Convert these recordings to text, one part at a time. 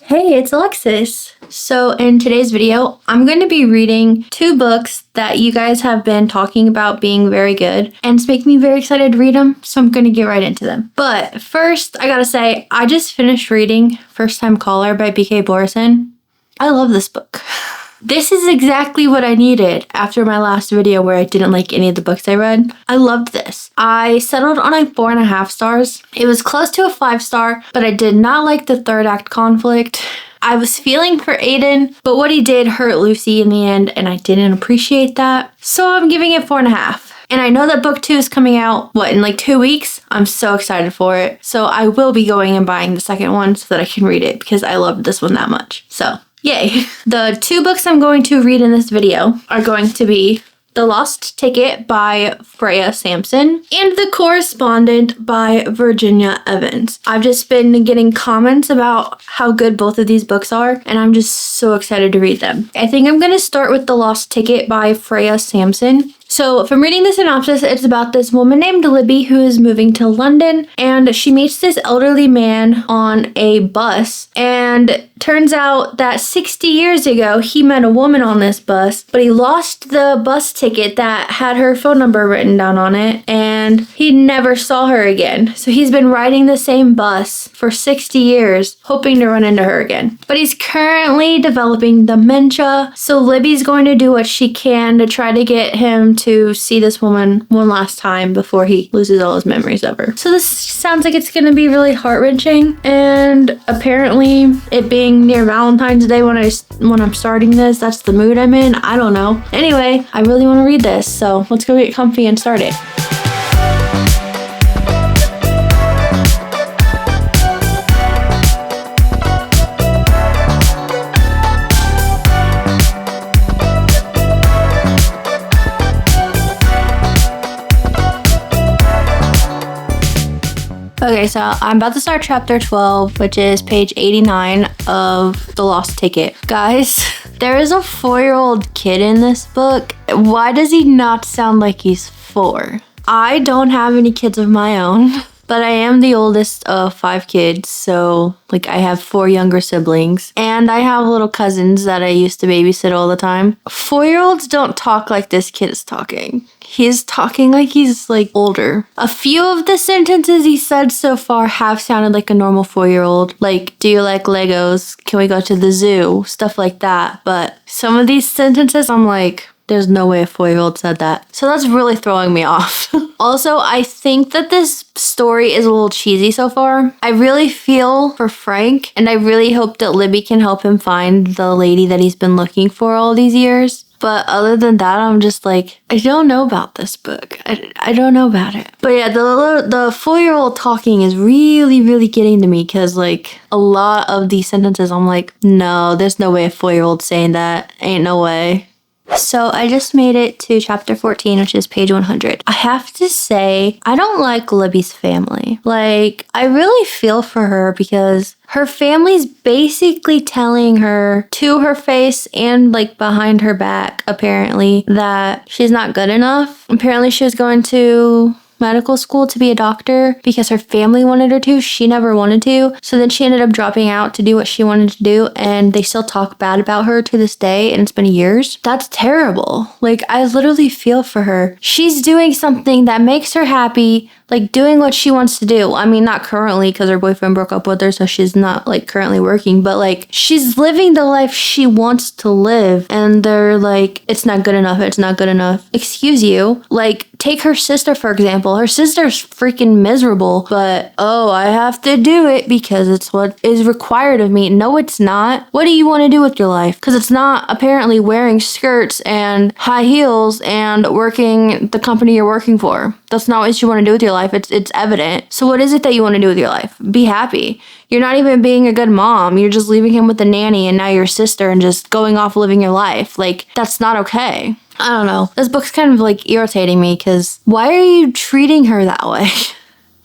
Hey, it's Alexis. So in today's video, I'm going to be reading two books that you guys have been talking about being very good, and it's making me very excited to read them, so I'm going to get right into them. But first, I gotta say, I just finished reading First Time Caller by B.K. Borison. I love this book. This is exactly what I needed after my last video where I didn't like any of the books I read. I loved this. I settled on a 4.5 stars. It was close to a 5-star, but I did not like the third act conflict. I was feeling for Aiden, but what he did hurt Lucy in the end, and I didn't appreciate that. So I'm giving it 4.5. And I know that book 2 is coming out, in like 2 weeks? I'm so excited for it. So I will be going and buying the second one so that I can read it because I loved this one that much. So yay. The two books I'm going to read in this video are going to be The Lost Ticket by Freya Sampson and The Correspondent by Virginia Evans. I've just been getting comments about how good both of these books are, and I'm just so excited to read them. I think I'm going to start with The Lost Ticket by Freya Sampson. So from reading the synopsis, it's about this woman named Libby who is moving to London, and she meets this elderly man on a bus, and turns out that 60 years ago he met a woman on this bus, but he lost the bus ticket that had her phone number written down on it, and he never saw her again. So he's been riding the same bus for 60 years, hoping to run into her again. But he's currently developing dementia, so Libby's going to do what she can to try to get him to see this woman one last time before he loses all his memories of her. So this sounds like it's gonna be really heart-wrenching, and apparently it being near Valentine's Day when I'm starting this, that's the mood I'm in. I don't know. Anyway, I really want to read this, so let's go get comfy and start it. Okay, so I'm about to start chapter 12, which is page 89 of The Lost Ticket. Guys, there is a 4-year-old kid in this book. Why does he not sound like he's 4? I don't have any kids of my own, but I am the oldest of 5 kids, so I have 4 younger siblings, and I have little cousins that I used to babysit all the time. 4-year-olds don't talk like this kid is talking. He's talking like he's older. A few of the sentences he said so far have sounded like a normal 4-year-old. Like, do you like Legos? Can we go to the zoo? Stuff like that. But some of these sentences, I'm like, there's no way a 4-year-old said that. So that's really throwing me off. Also, I think that this story is a little cheesy so far. I really feel for Frank, and I really hope that Libby can help him find the lady that he's been looking for all these years. But other than that, I'm just I don't know about this book. I don't know about it. But yeah, the 4-year-old talking is really, really getting to me because a lot of these sentences, I'm like, no, there's no way a 4-year-old's saying that. Ain't no way. So I just made it to chapter 14, which is page 100. I have to say, I don't like Libby's family. I really feel for her because her family's basically telling her to her face and behind her back, apparently, that she's not good enough. Apparently she was going to medical school to be a doctor because her family wanted her to. She never wanted to. So then she ended up dropping out to do what she wanted to do, and they still talk bad about her to this day, and it's been years. That's terrible. I literally feel for her. She's doing something that makes her happy, doing what she wants to do. I mean, not currently because her boyfriend broke up with her, so she's not currently working, but she's living the life she wants to live, and they're it's not good enough, it's not good enough. Excuse you. Take her sister, for example. Her sister's freaking miserable, but, oh, I have to do it because it's what is required of me. No, it's not. What do you want to do with your life? Because it's not apparently wearing skirts and high heels and working the company you're working for. That's not what you want to do with your life. It's evident. So what is it that you want to do with your life? Be happy. You're not even being a good mom. You're just leaving him with a nanny and now your sister and just going off living your life. That's not okay. I don't know. This book's kind of irritating me because why are you treating her that way?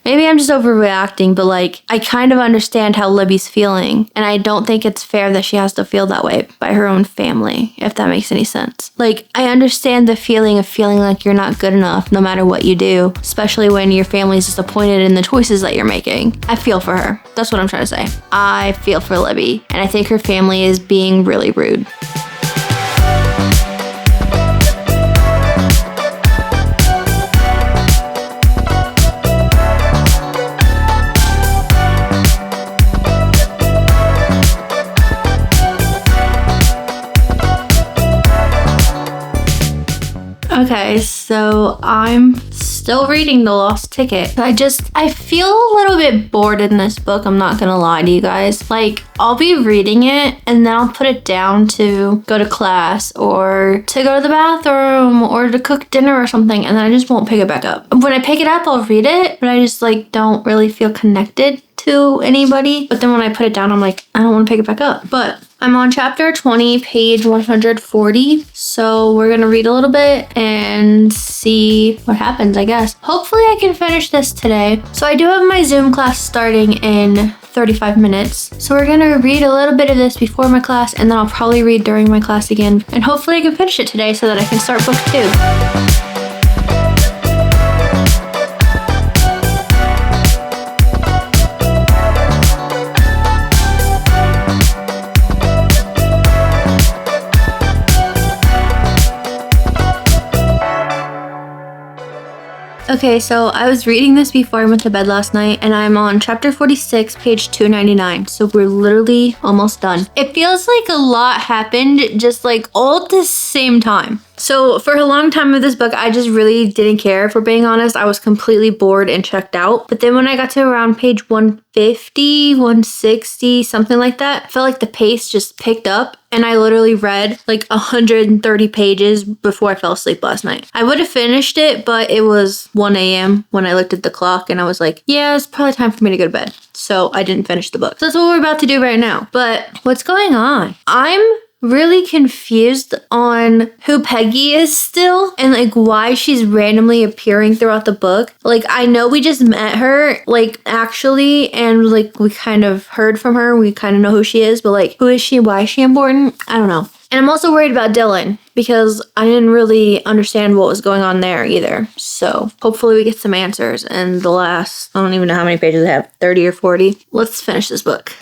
Maybe I'm just overreacting, but like, I kind of understand how Libby's feeling. And I don't think it's fair that she has to feel that way by her own family, if that makes any sense. Like, I understand the feeling of feeling like you're not good enough no matter what you do, especially when your family's disappointed in the choices that you're making. I feel for her. That's what I'm trying to say. I feel for Libby, and I think her family is being really rude. Okay, so I'm still reading The Lost Ticket. I feel a little bit bored in this book, I'm not gonna lie to you guys. Like, I'll be reading it and then I'll put it down to go to class or to go to the bathroom or to cook dinner or something, and then I just won't pick it back up. When I pick it up, I'll read it, but I just like don't really feel connected to anybody. But then when I put it down, I'm like, I don't want to pick it back up. But I'm on chapter 20, page 140. So we're going to read a little bit and see what happens, I guess. Hopefully I can finish this today. So I do have my Zoom class starting in 35 minutes. So we're going to read a little bit of this before my class, and then I'll probably read during my class again. And hopefully I can finish it today so that I can start book 2. Okay, so I was reading this before I went to bed last night, and I'm on chapter 46, page 299. So we're literally almost done. It feels like a lot happened just like all at the same time. So for a long time of this book, I just really didn't care, if we're being honest. I was completely bored and checked out. But then when I got to around page 150, 160, something like that, I felt like the pace just picked up, and I literally read like 130 pages before I fell asleep last night. I would have finished it, but it was 1 a.m. when I looked at the clock, and I was like, yeah, it's probably time for me to go to bed. So I didn't finish the book. So that's what we're about to do right now. But what's going on? I'm really confused on who Peggy is still, and like why she's randomly appearing throughout the book. Like, I know we just met her, like, actually, and like we kind of heard from her, we kind of know who she is, but like, who is she? Why is she important? I don't know. And I'm also worried about Dylan, because I didn't really understand what was going on there either. So hopefully we get some answers in the last, I don't even know how many pages I have, 30 or 40. Let's finish this book.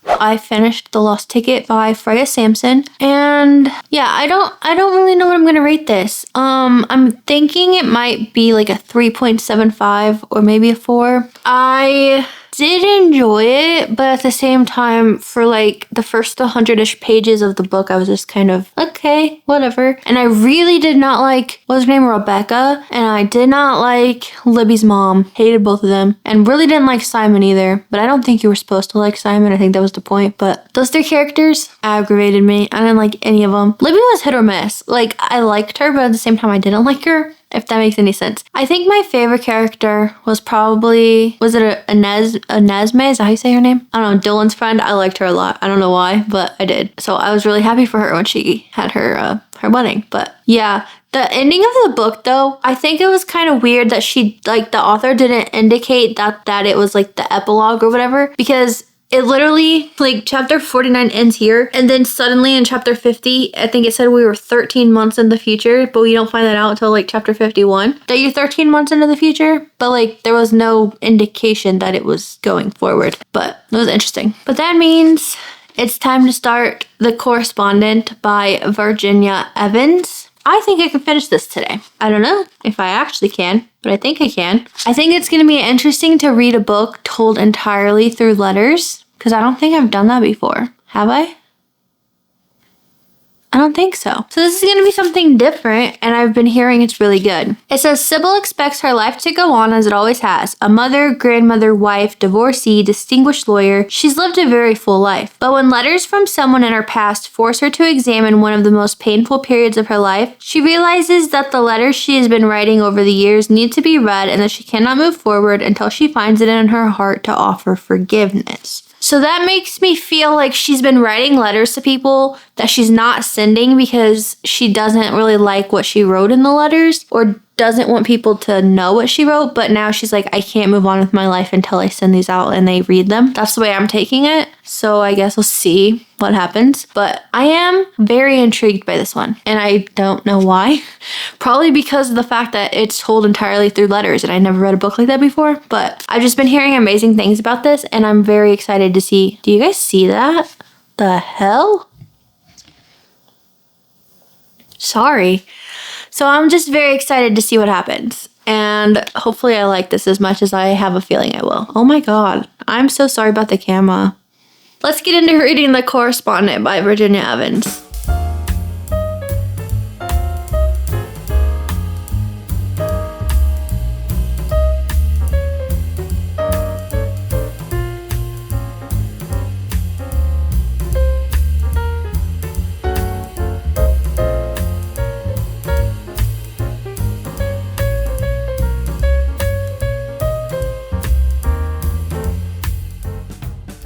I finished The Lost Ticket by Freya Sampson, and yeah, I don't really know what I'm gonna rate this. I'm thinking it might be like a 3.75 or maybe a 4. I did enjoy it, but at the same time, for like the first 100-ish pages of the book, I was just kind of, okay, whatever. And I really did not like, what's her name, Rebecca, and I did not like Libby's mom. Hated both of them, and really didn't like Simon either. But I don't think you were supposed to like Simon. I think that was the point. But those 3 characters aggravated me. I didn't like any of them. Libby was hit or miss. Like, I liked her, but at the same time, I didn't like her, if that makes any sense. I think my favorite character was probably, was it Nesme? Is that how you say her name? I don't know, Dylan's friend. I liked her a lot. I don't know why, but I did. So I was really happy for her when she had her wedding. But yeah, the ending of the book though, I think it was kind of weird that she, like, the author didn't indicate that it was like the epilogue or whatever, because it literally, like, chapter 49 ends here, and then suddenly in chapter 50, I think it said we were 13 months in the future, but we don't find that out until, like, chapter 51, that you're 13 months into the future, but, like, there was no indication that it was going forward, but it was interesting. But that means it's time to start The Correspondent by Virginia Evans. I think I can finish this today. I don't know if I actually can, but I think I can. I think it's going to be interesting to read a book told entirely through letters, because I don't think I've done that before. Have I? I don't think so. So this is going to be something different, and I've been hearing it's really good. It says, Sybil expects her life to go on as it always has. A mother, grandmother, wife, divorcee, distinguished lawyer. She's lived a very full life. But when letters from someone in her past force her to examine one of the most painful periods of her life, she realizes that the letters she has been writing over the years need to be read, and that she cannot move forward until she finds it in her heart to offer forgiveness. So that makes me feel like she's been writing letters to people that she's not sending because she doesn't really like what she wrote in the letters, or doesn't want people to know what she wrote, but now she's like, I can't move on with my life until I send these out and they read them. That's the way I'm taking it. So I guess we'll see what happens. But I am very intrigued by this one, and I don't know why. Probably because of the fact that it's told entirely through letters, and I never read a book like that before. But I've just been hearing amazing things about this, and I'm very excited to see. Do you guys see that? The hell? Sorry. So I'm just very excited to see what happens. And hopefully I like this as much as I have a feeling I will. Oh my god. I'm so sorry about the camera. Let's get into reading The Correspondent by Virginia Evans.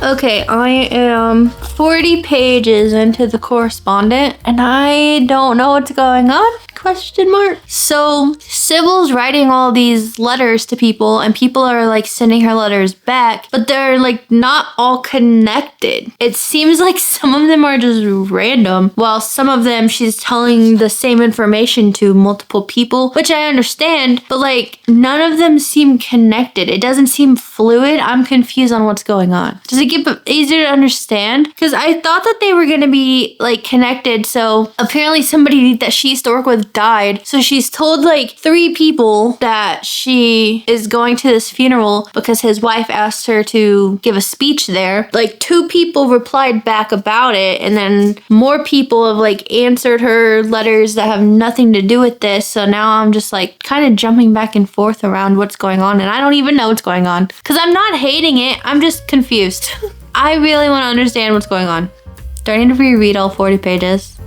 Okay, I am 40 pages into The Correspondent, and I don't know what's going on? Question mark. So Sybil's writing all these letters to people, and people are like sending her letters back, but they're like not all connected. It seems like some of them are just random, while some of them she's telling the same information to multiple people, which I understand, but like none of them seem connected. It doesn't seem fluid. I'm confused on what's going on. Does it get easier to understand? Because I thought that they were going to be like connected. So apparently somebody that she used to work with died. So she's told like 3 people that she is going to this funeral because his wife asked her to give a speech there. Like 2 people replied back about it, and then more people have like answered her letters that have nothing to do with this. So now I'm just like kind of jumping back and forth around what's going on, and I don't even know what's going on because I'm not hating it. I'm just confused. I really want to understand what's going on. Do I need to reread all 40 pages?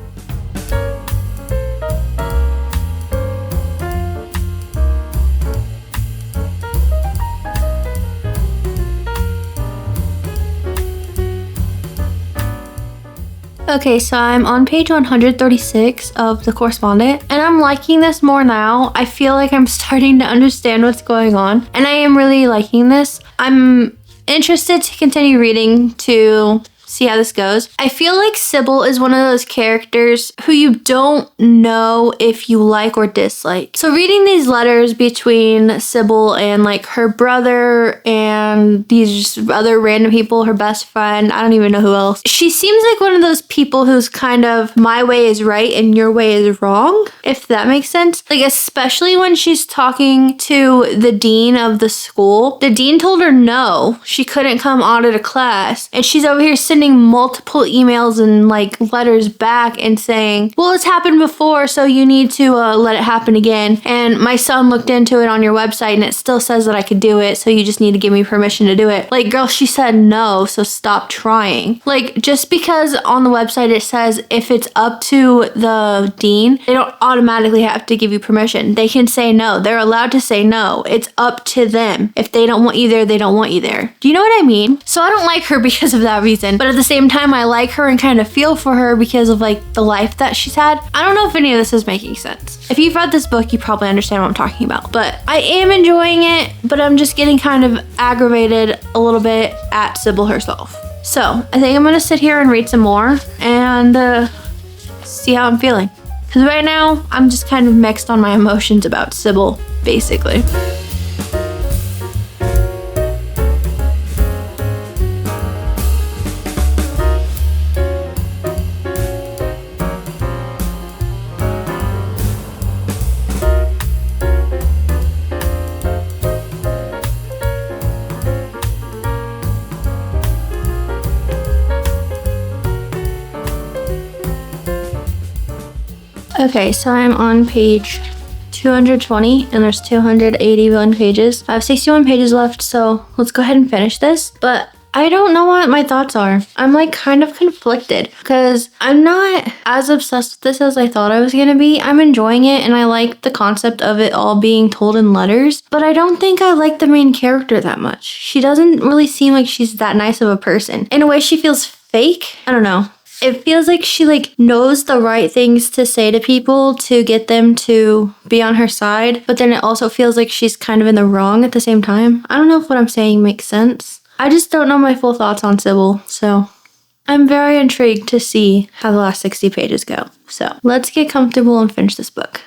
Okay, so I'm on page 136 of The Correspondent, and I'm liking this more now. I feel like I'm starting to understand what's going on, and I am really liking this. I'm interested to continue reading to see how this goes. I feel like Sybil is one of those characters who you don't know if you like or dislike. So reading these letters between Sybil and like her brother and these other random people, her best friend, I don't even know who else. She seems like one of those people who's kind of my way is right and your way is wrong, if that makes sense. Like especially when she's talking to the dean of the school. The dean told her no, she couldn't come audit a class, and she's over here sending multiple emails and like letters back and saying, well, it's happened before, so you need to let it happen again. And my son looked into it on your website and it still says that I could do it, so you just need to give me permission to do it. Like, girl, she said no, so stop trying. Like, just because on the website it says if it's up to the dean, they don't automatically have to give you permission. They can say no. They're allowed to say no. It's up to them. If they don't want you there, they don't want you there. Do you know what I mean? So I don't like her because of that reason, but at the same time, I like her and kind of feel for her because of like the life that she's had. I don't know if any of this is making sense. If you've read this book, you probably understand what I'm talking about, but I am enjoying it, but I'm just getting kind of aggravated a little bit at Sybil herself. So I think I'm gonna sit here and read some more and see how I'm feeling. Because right now, I'm just kind of mixed on my emotions about Sybil, basically. Okay, so I'm on page 220 and there's 281 pages. I have 61 pages left, so let's go ahead and finish this. But I don't know what my thoughts are. I'm like kind of conflicted because I'm not as obsessed with this as I thought I was gonna be. I'm enjoying it and I like the concept of it all being told in letters, but I don't think I like the main character that much. She doesn't really seem like she's that nice of a person. In a way, she feels fake. I don't know. It feels like she like knows the right things to say to people to get them to be on her side, but then it also feels like she's kind of in the wrong at the same time. I don't know if what I'm saying makes sense. I just don't know my full thoughts on Sybil, so I'm very intrigued to see how the last 60 pages go. So let's get comfortable and finish this book.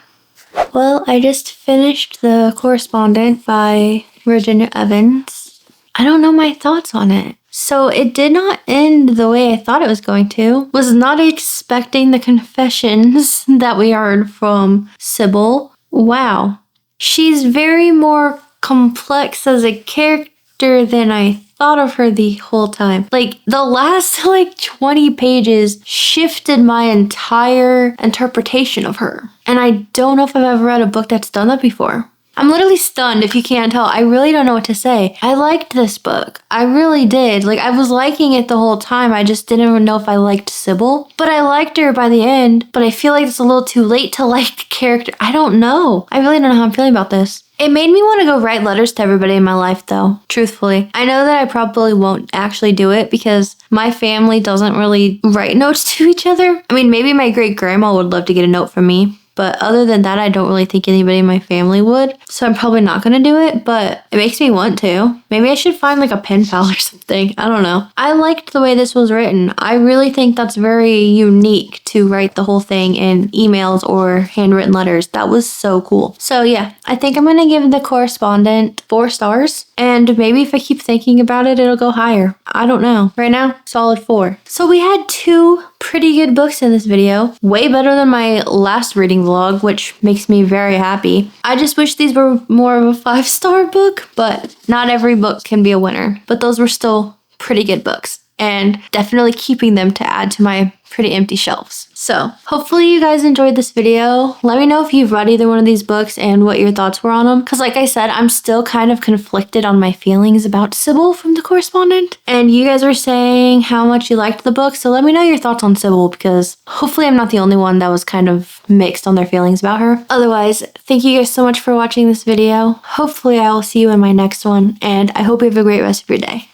Well, I just finished The Correspondent by Virginia Evans. I don't know my thoughts on it. So it did not end the way I thought it was going to. Was not expecting the confessions that we heard from Sybil. Wow. She's very more complex as a character than I thought of her the whole time. Like, the last 20 pages shifted my entire interpretation of her. And I don't know if I've ever read a book that's done that before. I'm literally stunned if you can't tell. I really don't know what to say. I liked this book. I really did. I was liking it the whole time. I just didn't even know if I liked Sybil. But I liked her by the end. But I feel like it's a little too late to like the character. I don't know. I really don't know how I'm feeling about this. It made me want to go write letters to everybody in my life, though, truthfully. I know that I probably won't actually do it because my family doesn't really write notes to each other. I mean, maybe my great-grandma would love to get a note from me. But other than that, I don't really think anybody in my family would. So I'm probably not going to do it, but it makes me want to. Maybe I should find a pen pal or something. I don't know. I liked the way this was written. I really think that's very unique to write the whole thing in emails or handwritten letters. That was so cool. So yeah, I think I'm going to give The Correspondent 4 stars. And maybe if I keep thinking about it, it'll go higher. I don't know. Right now, solid 4. So we had 2 pretty good books in this video. Way better than my last reading vlog, which makes me very happy. I just wish these were more of a 5-star book, but not every book can be a winner. But those were still pretty good books, and definitely keeping them to add to my pretty empty shelves. So hopefully you guys enjoyed this video. Let me know if you've read either one of these books and what your thoughts were on them. Because like I said, I'm still kind of conflicted on my feelings about Sybil from The Correspondent. And you guys were saying how much you liked the book. So let me know your thoughts on Sybil, because hopefully I'm not the only one that was kind of mixed on their feelings about her. Otherwise, thank you guys so much for watching this video. Hopefully I will see you in my next one. And I hope you have a great rest of your day.